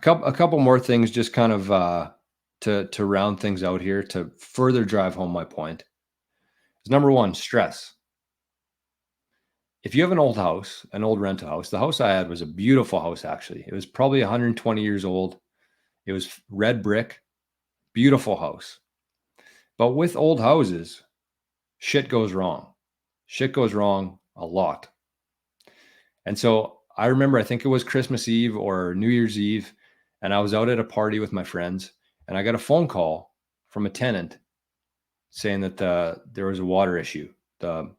A couple more things, just kind of to round things out here to further drive home my point. Is number one, stress. If you have an old house, an old rental house, the house I had was a beautiful house, actually. It was probably 120 years old. It was red brick, beautiful house. But with old houses, shit goes wrong. Shit goes wrong a lot. And so I remember, I think it was Christmas Eve or New Year's Eve, and I was out at a party with my friends, and I got a phone call from a tenant saying that there was a water issue. The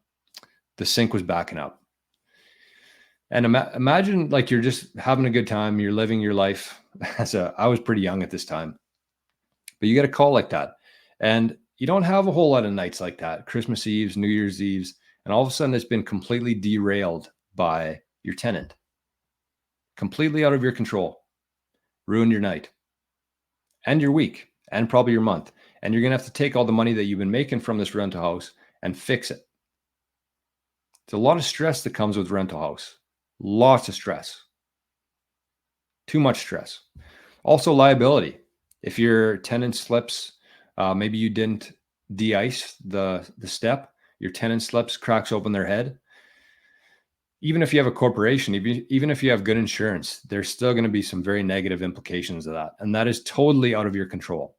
sink was backing up. And imagine, like, you're just having a good time, you're living your life. I was pretty young at this time, but you get a call like that, and you don't have a whole lot of nights like that, Christmas Eves, New Year's Eves, and all of a sudden it's been completely derailed by your tenant, completely out of your control, ruined your night and your week and probably your month. And you're going to have to take all the money that you've been making from this rental house and fix it. It's a lot of stress that comes with rental house. Lots of stress. Too much stress. Also liability. If your tenant slips, maybe you didn't de-ice the step, your tenant slips, cracks open their head. Even if you have a corporation, even if you have good insurance, there's still going to be some very negative implications of that. And that is totally out of your control.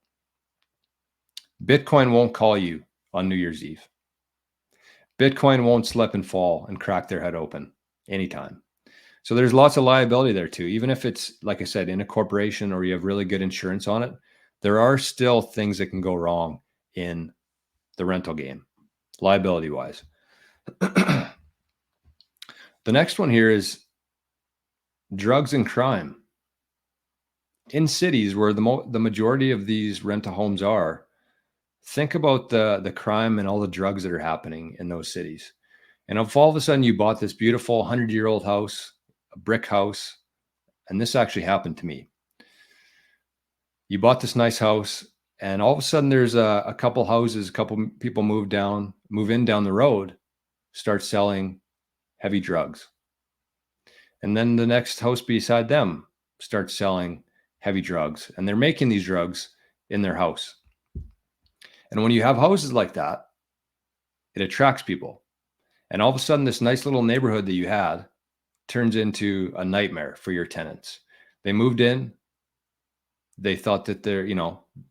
Bitcoin won't call you on New Year's Eve. Bitcoin won't slip and fall and crack their head open anytime. So there's lots of liability there too. Even if it's, like I said, in a corporation or you have really good insurance on it, there are still things that can go wrong in the rental game, liability-wise. The next one here is drugs and crime. In cities where the majority of these rental homes are, think about the crime and all the drugs that are happening in those cities. And if all of a sudden you bought this beautiful 100-year-old house, a brick house, and this actually happened to me. You bought this nice house, and all of a sudden there's a couple houses, a couple people move in down the road, start selling heavy drugs. And then the next house beside them starts selling heavy drugs, and they're making these drugs in their house. And when you have houses like that, it attracts people. And all of a sudden, this nice little neighborhood that you had turns into a nightmare for your tenants. They moved in. They thought that they're,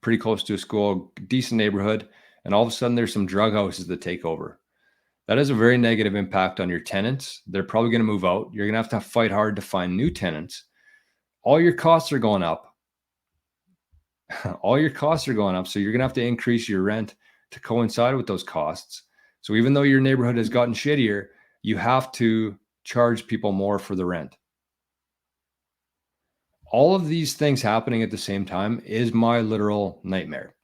pretty close to a school, decent neighborhood. And all of a sudden, there's some drug houses that take over. That has a very negative impact on your tenants. They're probably going to move out. You're going to have to fight hard to find new tenants. All your costs are going up. All your costs are going up. So you're going to have to increase your rent to coincide with those costs. So even though your neighborhood has gotten shittier, you have to charge people more for the rent. All of these things happening at the same time is my literal nightmare.